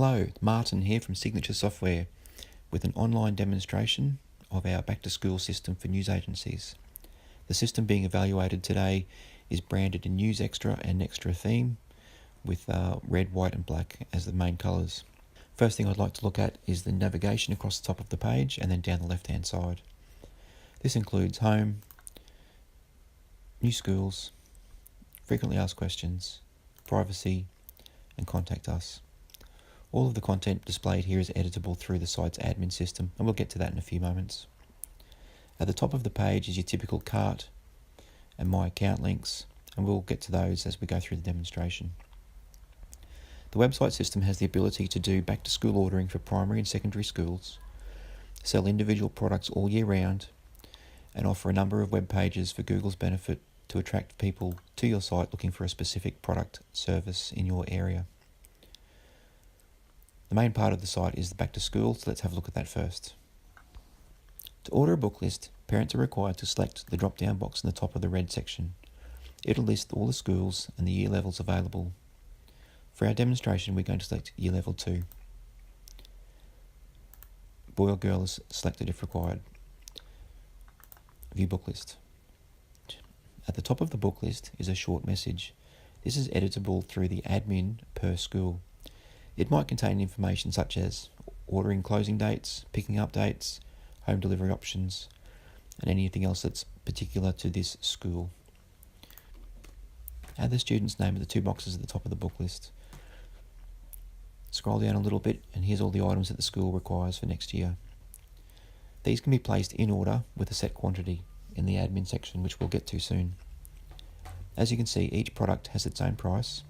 Hello, Martin here from Signature Software with an online demonstration of our back to school system for news agencies. The system being evaluated today is branded in News Extra and Extra theme with red, white and black as the main colours. First thing I'd like to look at is the navigation across the top of the page and then down the left hand side. This includes home, new schools, frequently asked questions, privacy and contact us. All of the content displayed here is editable through the site's admin system, and we'll get to that in a few moments. At the top of the page is your typical cart and my account links, and we'll get to those as we go through the demonstration. The website system has the ability to do back to school ordering for primary and secondary schools, sell individual products all year round, and offer a number of web pages for Google's benefit to attract people to your site looking for a specific product service in your area. The main part of the site is the back to school, so let's have a look at that first. To order a book list, parents are required to select the drop-down box in the top of the red section. It'll list all the schools and the year levels available. For our demonstration, we're going to select Year Level 2. Boy or girl is selected if required. View book list. At the top of the book list is a short message. This is editable through the admin per school. It might contain information such as ordering closing dates, picking up dates, home delivery options, and anything else that's particular to this school. Add the student's name at the two boxes at the top of the book list. Scroll down a little bit and here's all the items that the school requires for next year. These can be placed in order with a set quantity in the admin section, which we'll get to soon. As you can see, each product has its own price,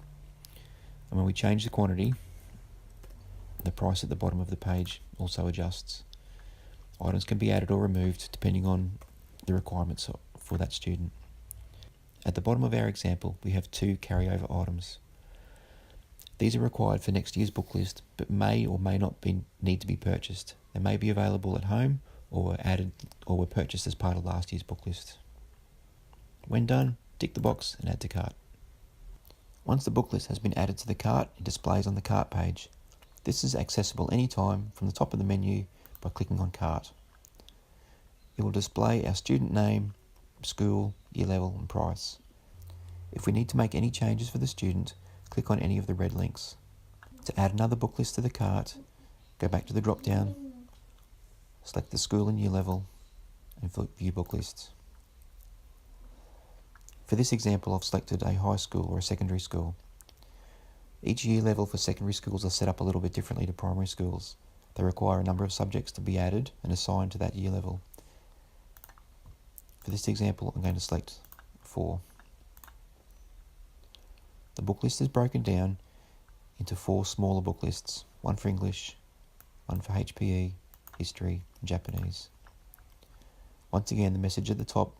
and when we change the quantity, the price at the bottom of the page also adjusts. Items can be added or removed depending on the requirements for that student. At the bottom of our example, we have two carryover items. These are required for next year's book list, but may or may not need to be purchased. They may be available at home or were purchased as part of last year's book list. When done, tick the box and add to cart. Once the book list has been added to the cart, it displays on the cart page. This is accessible anytime from the top of the menu by clicking on Cart. It will display our student name, school, year level and price. If we need to make any changes for the student, click on any of the red links. To add another book list to the cart, go back to the drop down, select the school and year level and view book lists. For this example, I've selected a high school or a secondary school. Each year level for secondary schools are set up a little bit differently to primary schools. They require a number of subjects to be added and assigned to that year level. For this example, I'm going to select 4. The book list is broken down into 4 smaller book lists, one for English, one for HPE, History, and Japanese. Once again, the message at the top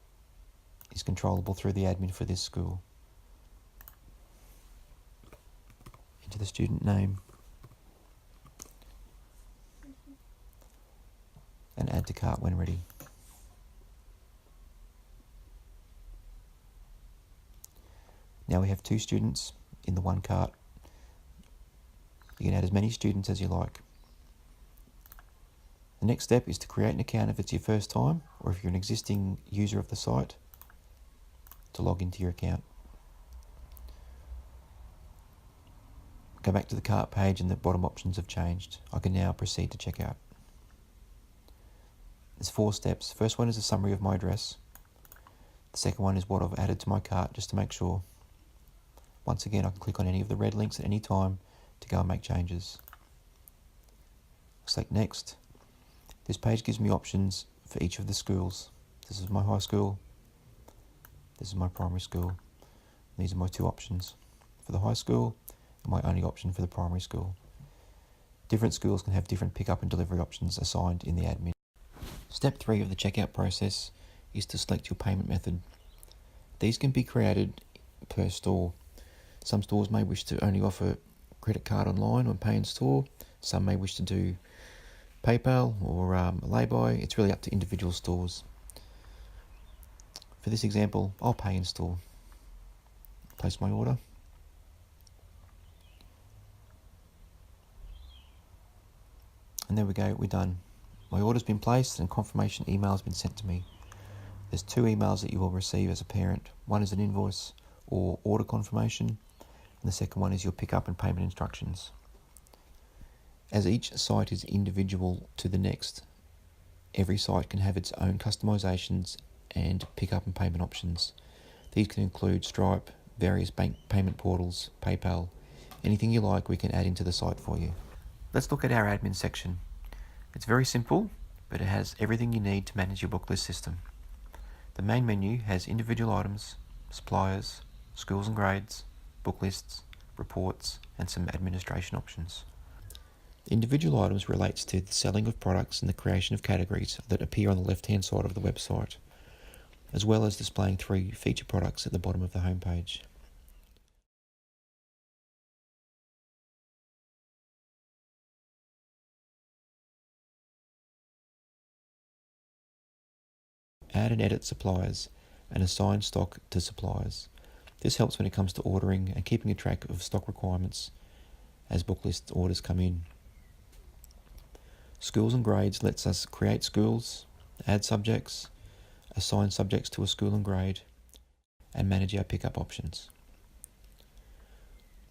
is controllable through the admin for this school. Enter the student name and add to cart when ready. Now we have 2 students in the one cart. You can add as many students as you like. The next step is to create an account if it's your first time, or if you're an existing user of the site, to log into your account. Go back to the cart page and the bottom options have changed. I can now proceed to checkout. There's 4 steps. First one is a summary of my address. The second one is what I've added to my cart, just to make sure. Once again, I can click on any of the red links at any time to go and make changes. Select next. This page gives me options for each of the schools. This is my high school. This is my primary school. These are my 2 options for the high school and my only option for the primary school. Different schools can have different pickup and delivery options assigned in the admin. Step 3 of the checkout process is to select your payment method. These can be created per store. Some stores may wish to only offer credit card online or pay in store. Some may wish to do PayPal or lay-by. It's really up to individual stores. For this example, I'll pay in store. Place my order. And there we go, we're done. My order's been placed and confirmation email has been sent to me. There's 2 emails that you will receive as a parent. One is an invoice or order confirmation, and the second one is your pickup and payment instructions. As each site is individual to the next, every site can have its own customizations and pickup and payment options. These can include Stripe, various bank payment portals, PayPal, anything you like we can add into the site for you. Let's look at our admin section. It's very simple, but it has everything you need to manage your Booklist system. The main menu has individual items, suppliers, schools and grades, book lists, reports, and some administration options. Individual items relates to the selling of products and the creation of categories that appear on the left-hand side of the website, as well as displaying 3 feature products at the bottom of the homepage. Add and edit suppliers and assign stock to suppliers. This helps when it comes to ordering and keeping a track of stock requirements as Booklist orders come in. Schools and grades lets us create schools, add subjects, assign subjects to a school and grade, and manage our pickup options.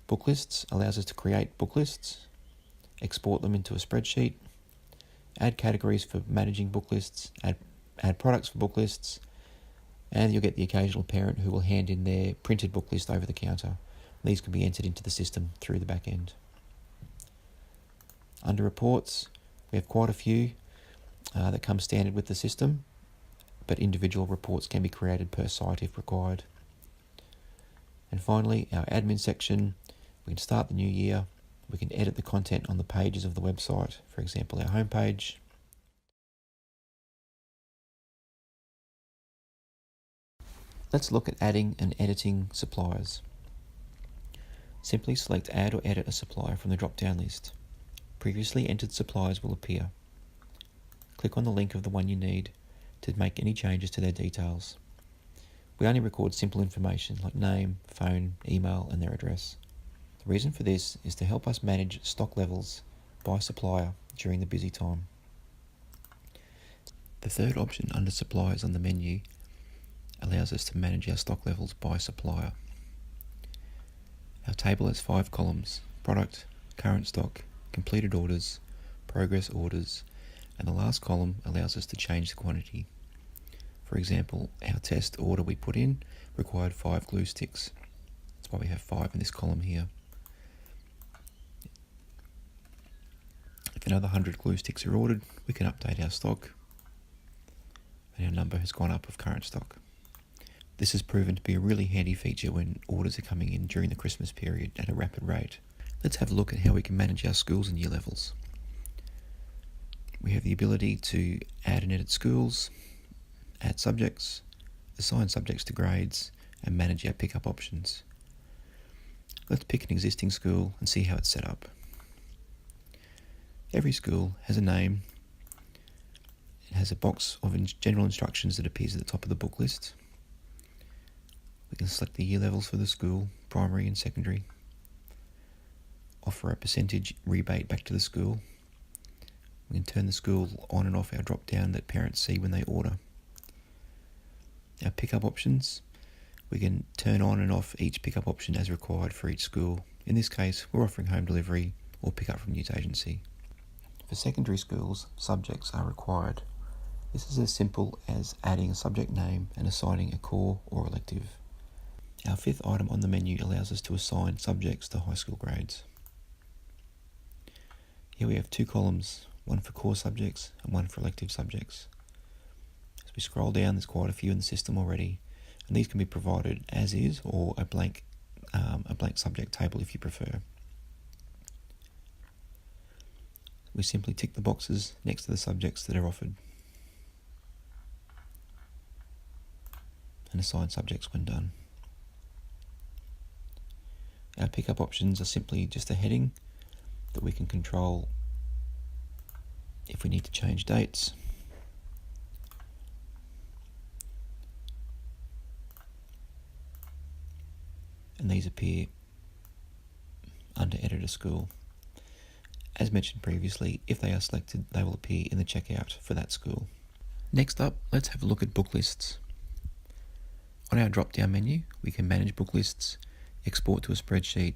Booklists allows us to create booklists, export them into a spreadsheet, add categories for managing booklists, add products for booklists, and you'll get the occasional parent who will hand in their printed booklist over the counter. These can be entered into the system through the back end. Under reports, we have quite a few that come standard with the system, but individual reports can be created per site if required. And finally, our admin section, we can start the new year, we can edit the content on the pages of the website, for example our homepage. Let's look at adding and editing suppliers. Simply select Add or Edit a supplier from the drop-down list. Previously entered suppliers will appear. Click on the link of the one you need to make any changes to their details. We only record simple information like name, phone, email, and their address. The reason for this is to help us manage stock levels by supplier during the busy time. The third option under suppliers on the menu allows us to manage our stock levels by supplier. Our table has 5 columns: product, current stock, completed orders, progress orders, and the last column allows us to change the quantity. For example, our test order we put in required 5 glue sticks. That's why we have 5 in this column here. If another 100 glue sticks are ordered, we can update our stock, and our number has gone up of current stock. This has proven to be a really handy feature when orders are coming in during the Christmas period at a rapid rate. Let's have a look at how we can manage our schools and year levels. We have the ability to add and edit schools, add subjects, assign subjects to grades, and manage our pickup options. Let's pick an existing school and see how it's set up. Every school has a name. It has a box of general instructions that appears at the top of the book list. We can select the year levels for the school, primary and secondary. Offer a percentage rebate back to the school. We can turn the school on and off our drop down that parents see when they order. Our pickup options, we can turn on and off each pickup option as required for each school. In this case, we're offering home delivery or pickup from Newsagents. For secondary schools, subjects are required. This is as simple as adding a subject name and assigning a core or elective. Our 5th item on the menu allows us to assign subjects to high school grades. Here we have 2 columns, one for core subjects and one for elective subjects. As we scroll down, there's quite a few in the system already, and these can be provided as is or a blank subject table if you prefer. We simply tick the boxes next to the subjects that are offered and assign subjects when done. Our pickup options are simply just a heading that we can control if we need to change dates. And these appear under Editor School. As mentioned previously, if they are selected, they will appear in the checkout for that school. Next up, let's have a look at book lists. On our drop-down menu, we can manage book lists, export to a spreadsheet,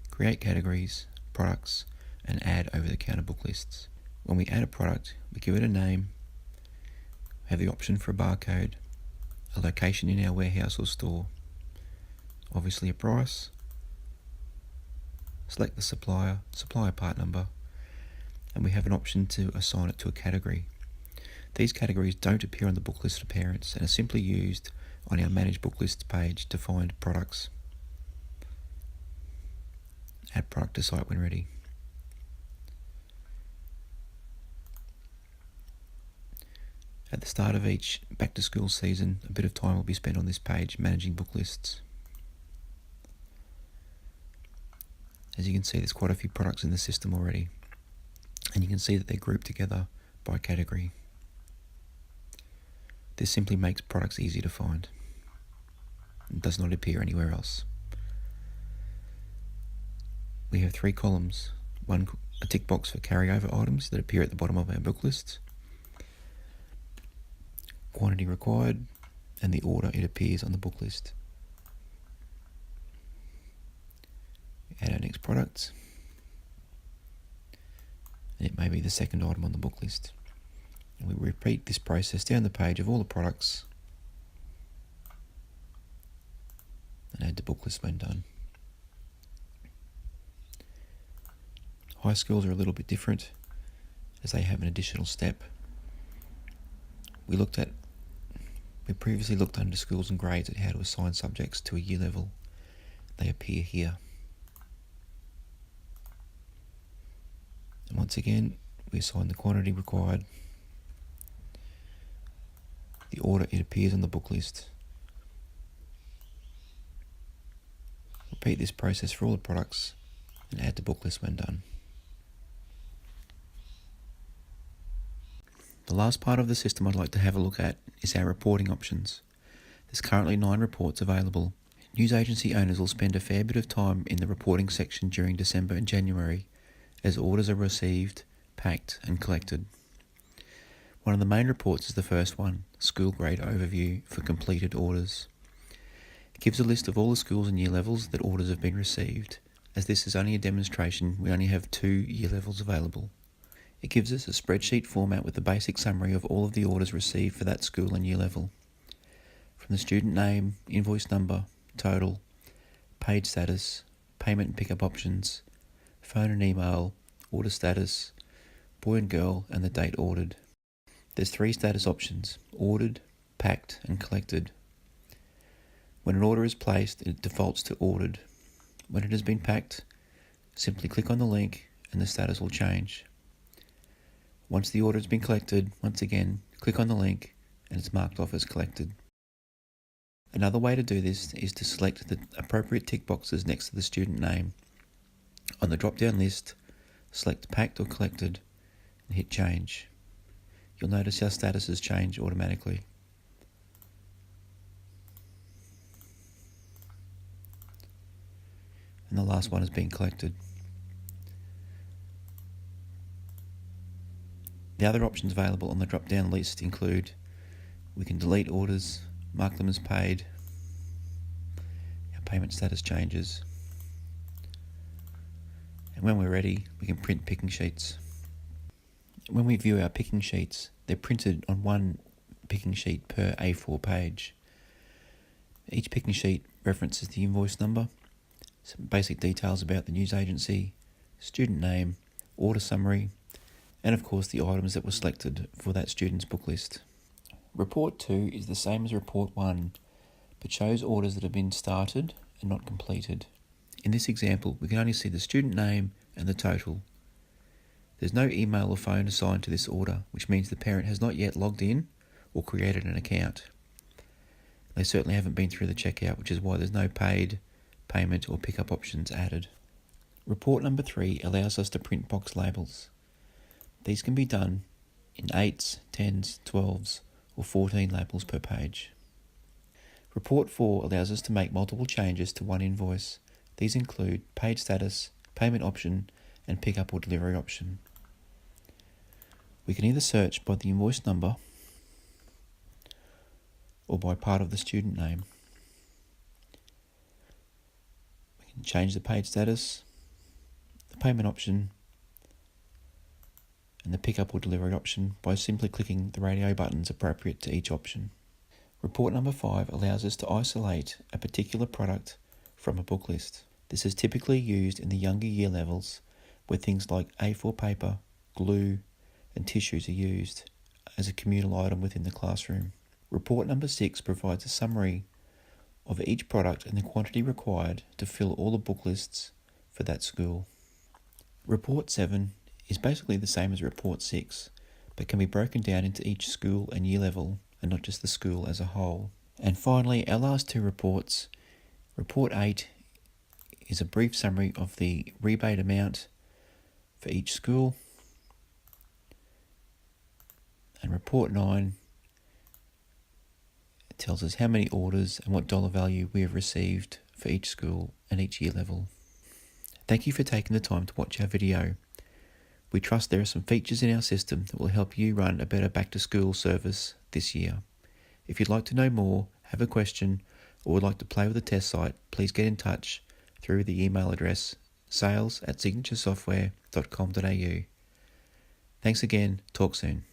create categories, products, and add over-the-counter book lists. When we add a product, we give it a name, have the option for a barcode, a location in our warehouse or store, obviously a price, select the supplier part number, and we have an option to assign it to a category. These categories don't appear on the book list of parents and are simply used on our Manage Book Lists page to find products. Add product to site when ready. At the start of each back-to-school season, a bit of time will be spent on this page managing book lists. As you can see, there's quite a few products in the system already, and you can see that they're grouped together by category. This simply makes products easy to find. It does not appear anywhere else. We have 3 columns, a tick box for carryover items that appear at the bottom of our book list, quantity required, and the order it appears on the book list. Add our next product, and it may be the second item on the book list. And we repeat this process down the page of all the products and add to book list when done. High schools are a little bit different as they have an additional step. We previously looked under schools and grades at how to assign subjects to a year level. They appear here. And once again, we assign the quantity required, the order it appears on the book list. Repeat this process for all the products and add to book list when done. The last part of the system I'd like to have a look at is our reporting options. There's currently 9 reports available. News agency owners will spend a fair bit of time in the reporting section during December and January as orders are received, packed and collected. One of the main reports is the first one, School Grade Overview for completed orders. It gives a list of all the schools and year levels that orders have been received. As this is only a demonstration, we only have 2 year levels available. It gives us a spreadsheet format with a basic summary of all of the orders received for that school and year level. From the student name, invoice number, total, paid status, payment and pickup options, phone and email, order status, boy and girl, and the date ordered. There's 3 status options, ordered, packed and collected. When an order is placed, it defaults to ordered. When it has been packed, simply click on the link and the status will change. Once the order has been collected, once again, click on the link and it's marked off as collected. Another way to do this is to select the appropriate tick boxes next to the student name. On the drop-down list, select packed or collected and hit change. You'll notice our statuses change automatically. And the last one is being collected. The other options available on the drop-down list include we can delete orders, mark them as paid, our payment status changes, and when we're ready, we can print picking sheets. When we view our picking sheets, they're printed on one picking sheet per A4 page. Each picking sheet references the invoice number, some basic details about the news agency, student name, order summary, and of course the items that were selected for that student's book list. Report 2 is the same as Report 1, but shows orders that have been started and not completed. In this example, we can only see the student name and the total. There's no email or phone assigned to this order, which means the parent has not yet logged in or created an account. They certainly haven't been through the checkout, which is why there's no paid, payment or pickup options added. Report number 3 allows us to print box labels. These can be done in 8s, 10s, 12s or 14 labels per page. Report 4 allows us to make multiple changes to one invoice. These include paid status, payment option and pickup or delivery option. We can either search by the invoice number or by part of the student name. We can change the paid status, the payment option, and the pickup or delivery option by simply clicking the radio buttons appropriate to each option. Report number 5 allows us to isolate a particular product from a book list. This is typically used in the younger year levels where things like A4 paper, glue, and tissues are used as a communal item within the classroom. Report number 6 provides a summary of each product and the quantity required to fill all the book lists for that school. Report 7 is basically the same as Report 6, but can be broken down into each school and year level and not just the school as a whole. And finally, our last 2 reports. Report 8 is a brief summary of the rebate amount for each school. And Report 9 tells us how many orders and what dollar value we have received for each school and each year level. Thank you for taking the time to watch our video. We trust there are some features in our system that will help you run a better back-to-school service this year. If you'd like to know more, have a question, or would like to play with the test site, please get in touch through the email address sales@signaturesoftware.com.au. Thanks again. Talk soon.